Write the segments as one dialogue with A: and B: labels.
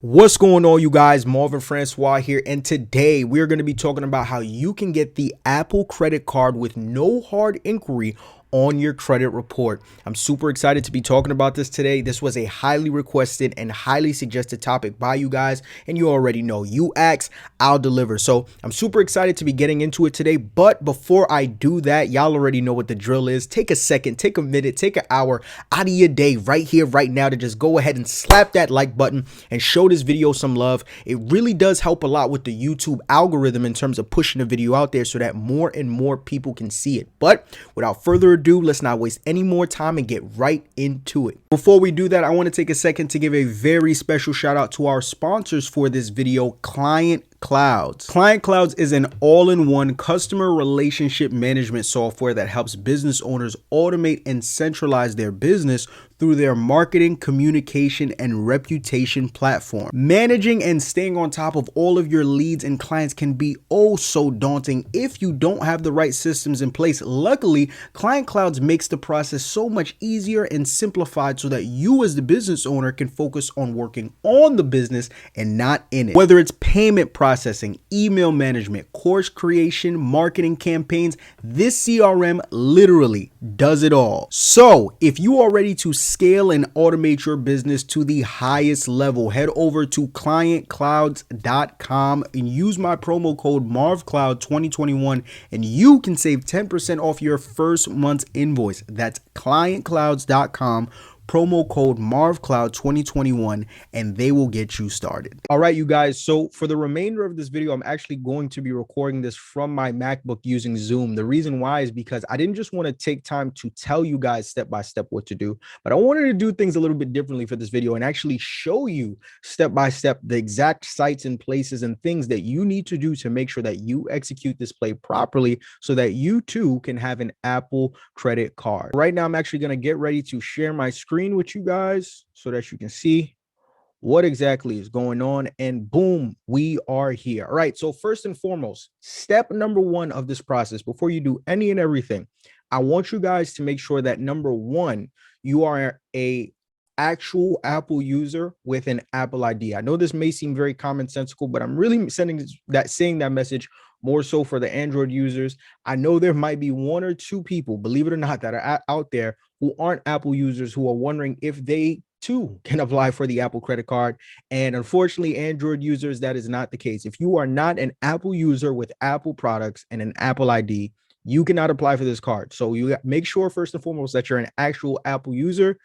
A: What's going on, you guys? Marvin Francois here, and today we're going to be talking about how you can get the Apple credit card with no hard inquiry on your credit report. I'm super excited to be talking about this today. This was a highly requested and highly suggested topic by you guys, and you already know, you ask, I'll deliver. So I'm super excited to be getting into it today. But before I do that, y'all already know what the drill is. Take a second, take a minute, take an hour out of your day right here, right now to just go ahead and slap that like button and show this video some love. It really does help a lot with the YouTube algorithm in terms of pushing the video out there so that more and more people can see it. But without further ado, let's not waste any more time and get right into it. Before we do that, I want to take a second to give a very special shout out to our sponsors for this video, Client Clouds. Client Clouds is an all-in-one customer relationship management software that helps business owners automate and centralize their business through their marketing, communication, and reputation platform. Managing and staying on top of all of your leads and clients can be oh so daunting if you don't have the right systems in place. Luckily, Client Clouds makes the process so much easier and simplified so that you as the business owner can focus on working on the business and not in it. Whether it's payment processing, email management, course creation, marketing campaigns, this CRM literally does it all. So if you are ready to scale and automate your business to the highest level, head over to clientclouds.com and use my promo code MarvCloud2021 and you can save 10% off your first month's invoice. That's clientclouds.com. promo code MarvCloud2021 and they will get you started. All right, you guys. So for the remainder of this video, I'm actually going to be recording this from my MacBook using Zoom. The reason why is because I didn't just want to take time to tell you guys step by step what to do, but I wanted to do things a little bit differently for this video and actually show you step by step the exact sites and places and things that you need to do to make sure that you execute this play properly so that you too can have an Apple credit card. Right now, I'm actually going to get ready to share my screen with you guys so that you can see what exactly is going on, and boom, we are here. All right, so first and foremost, step number one of this process, before you do any and everything, I want you guys to make sure that number one, you are a actual Apple user with an Apple ID. I know this may seem very commonsensical, but I'm really saying that message more so for the Android users. I know there might be one or two people, believe it or not, that are out there who aren't Apple users who are wondering if they too can apply for the Apple credit card. And unfortunately, Android users, that is not the case. If you are not an Apple user with Apple products and an Apple ID, you cannot apply for this card. So you make sure first and foremost that you're an actual Apple user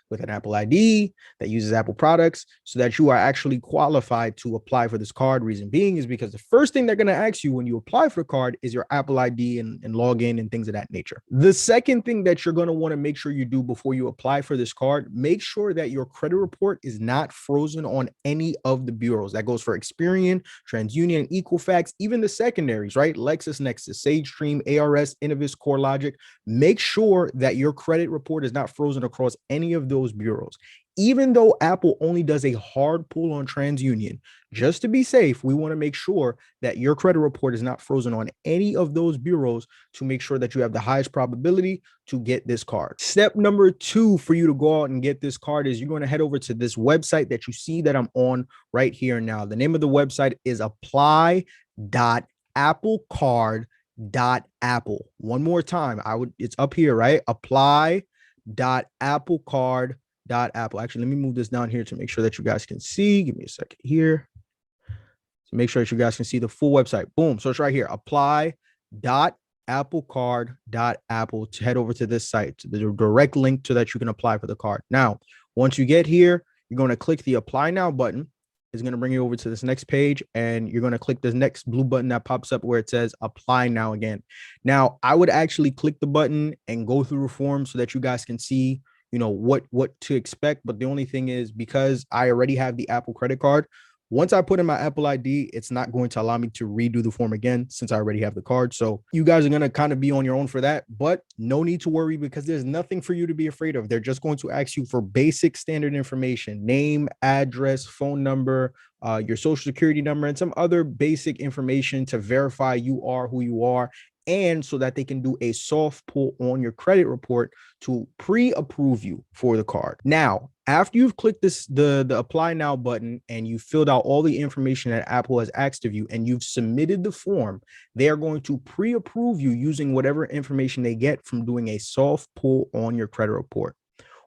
A: with an Apple ID that uses Apple products so that you are actually qualified to apply for this card. Reason being is because the first thing they're going to ask you when you apply for the card is your Apple ID and login and things of that nature. The second thing that you're going to want to make sure you do before you apply for this card, make sure that your credit report is not frozen on any of the bureaus. That goes for Experian, TransUnion, Equifax, even the secondaries, right? LexisNexis, SageStream, ARS, Innovis, CoreLogic. Make sure that your credit report is not frozen across any of those bureaus. Even though Apple only does a hard pull on TransUnion, just to be safe, we want to make sure that your credit report is not frozen on any of those bureaus to make sure that you have the highest probability to get this card. Step number two for you to go out and get this card is you're going to head over to this website that you see that I'm on right here now. The name of the website is apply.applecard.apple. One more time, it's up here, right? Apply.applecard.apple. Actually, let me move this down here to make sure that you guys can see. Give me a second here to make sure that you guys can see the full website. Boom. So it's right here, apply.applecard.apple, to head over to this site, to the direct link to that you can apply for the card. Now, once you get here, you're going to click the apply now button. It's going to bring you over to this next page, and you're going to click this next blue button that pops up where it says apply now again. Now, I would actually click the button and go through the form so that you guys can see, you know, what to expect. But the only thing is, because I already have the Apple credit card, once I put in my Apple ID, it's not going to allow me to redo the form again since I already have the card. So you guys are going to kind of be on your own for that, but no need to worry because there's nothing for you to be afraid of. They're just going to ask you for basic standard information, name, address, phone number, your social security number, and some other basic information to verify you are who you are and so that they can do a soft pull on your credit report to pre-approve you for the card. Now, after you've clicked the apply now button and you filled out all the information that Apple has asked of you and you've submitted the form, they are going to pre-approve you using whatever information they get from doing a soft pull on your credit report.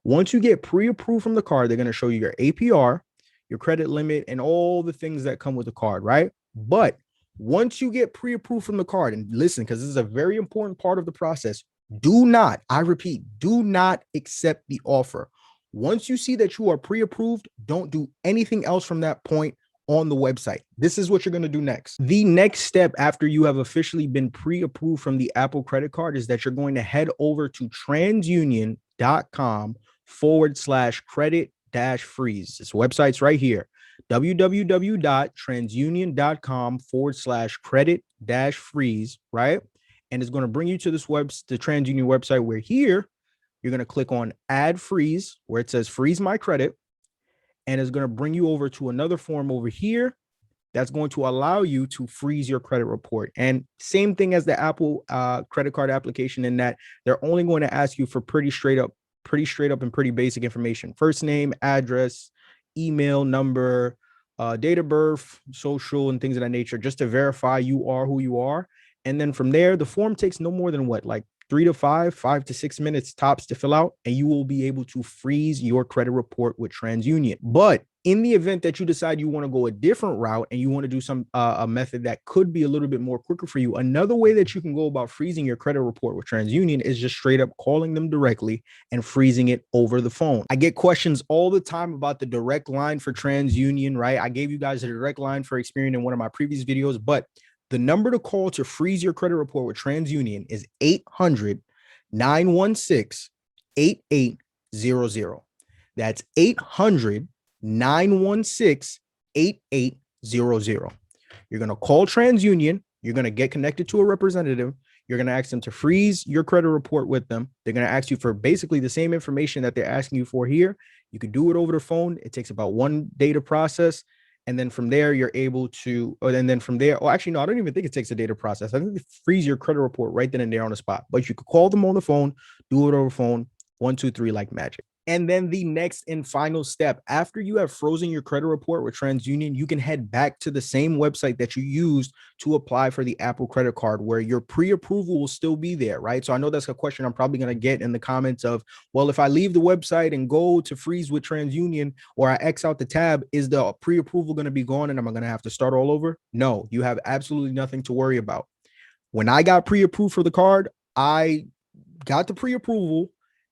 A: Once you get pre-approved from the card, they're going to show you your APR, your credit limit, and all the things that come with the card, right? But once you get pre-approved from the card, and listen, because this is a very important part of the process, do not, I repeat, do not accept the offer. Once you see that you are pre-approved, don't do anything else from that point on the website. This is what you're going to do next. The next step after you have officially been pre-approved from the Apple credit card is that you're going to head over to transunion.com/credit-freeze. This website's right here. www.transunion.com/credit-freeze, right? And it's going to bring you to this the TransUnion website where here you're going to click on add freeze where it says freeze my credit. And it's going to bring you over to another form over here that's going to allow you to freeze your credit report. And same thing as the Apple credit card application in that they're only going to ask you for pretty straight up and pretty basic information. First name, address, email, number, date of birth, social, and things of that nature, just to verify you are who you are. And then from there, the form takes no more than what, like 3 to 5 to 6 minutes tops to fill out, and you will be able to freeze your credit report with TransUnion. But in the event that you decide you want to go a different route and you want to do some a method that could be a little bit more quicker for you, another way that you can go about freezing your credit report with TransUnion is just straight up calling them directly and freezing it over the phone. I get questions all the time about the direct line for TransUnion, right? I gave you guys a direct line for Experian in one of my previous videos, but the number to call to freeze your credit report with TransUnion is 800-916-8800. That's 800-916-8800. You're going to call TransUnion. You're going to get connected to a representative. You're going to ask them to freeze your credit report with them. They're going to ask you for basically the same information that they're asking you for here. You could do it over the phone. It takes about 1 day to process. And then from there, you're able to, and then from there, actually, no, I don't even think it takes a data process. I think they freeze your credit report right then and there on the spot. But you could call them on the phone, do it over phone, 1, 2, 3, like magic. And then the next and final step, after you have frozen your credit report with TransUnion, you can head back to the same website that you used to apply for the Apple credit card, where your pre-approval will still be there, right? So I know that's a question I'm probably going to get in the comments of, well, if I leave the website and go to freeze with TransUnion, or I X out the tab, is the pre-approval going to be gone and am I going to have to start all over? No, you have absolutely nothing to worry about. When I got pre-approved for the card, I got the pre-approval,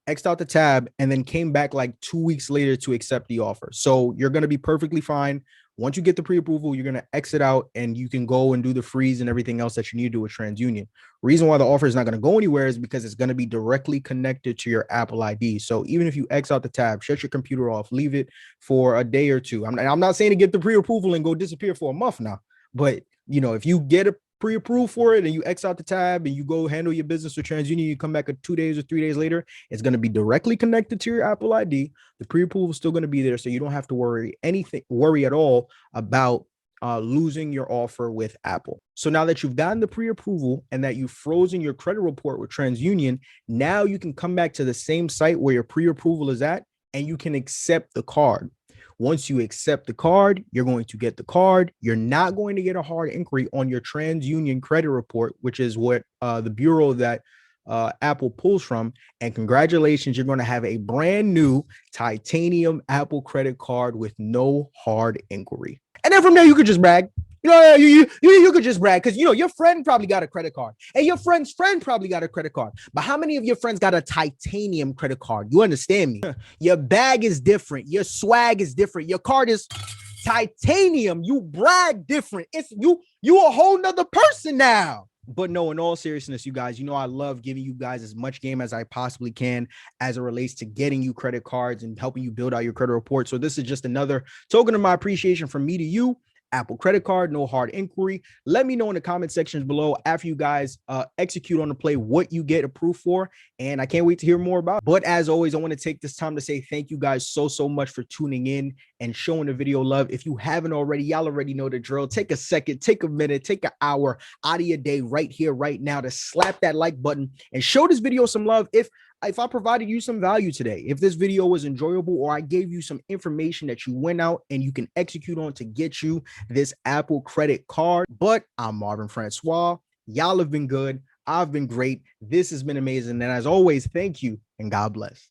A: X'd out the tab, and then came back like 2 weeks later to accept the offer. So you're going to be perfectly fine. Once you get the pre-approval, you're going to exit out and you can go and do the freeze and everything else that you need to do with TransUnion. Reason why the offer is not going to go anywhere is because it's going to be directly connected to your Apple ID. So even if you X out the tab, shut your computer off, leave it for a day or two. I'm not saying to get the pre-approval and go disappear for a month now, but if you get a pre-approved for it and you X out the tab and you go handle your business with TransUnion, you come back 2 days or 3 days later, it's going to be directly connected to your Apple ID. The pre-approval is still going to be there, so you don't have to worry at all about losing your offer with Apple. So now that you've gotten the pre-approval and that you've frozen your credit report with TransUnion, now you can come back to the same site where your pre-approval is at and you can accept the card. Once you accept the card, you're going to get the card. You're not going to get a hard inquiry on your TransUnion credit report, which is what the bureau that Apple pulls from. And congratulations, you're going to have a brand new titanium Apple credit card with no hard inquiry. And then from there, you could just brag. You could just brag because, your friend probably got a credit card and your friend's friend probably got a credit card. But how many of your friends got a titanium credit card? You understand me? Your bag is different. Your swag is different. Your card is titanium. You brag different. It's you a whole nother person now. But no, in all seriousness, you guys, I love giving you guys as much game as I possibly can as it relates to getting you credit cards and helping you build out your credit report. So this is just another token of my appreciation from me to you. Apple credit card, no hard inquiry. Let me know in the comment sections below after you guys execute on the play what you get approved for. And I can't wait to hear more about it. But as always, I want to take this time to say thank you guys so much for tuning in and showing the video love. If you haven't already, y'all already know the drill. Take a second, take a minute, take an hour out of your day right here, right now to slap that like button and show this video some love. If I provided you some value today, if this video was enjoyable, or I gave you some information that you went out and you can execute on to get you this Apple credit card. But I'm Marvin Francois. Y'all have been good. I've been great. This has been amazing. And as always, thank you and God bless.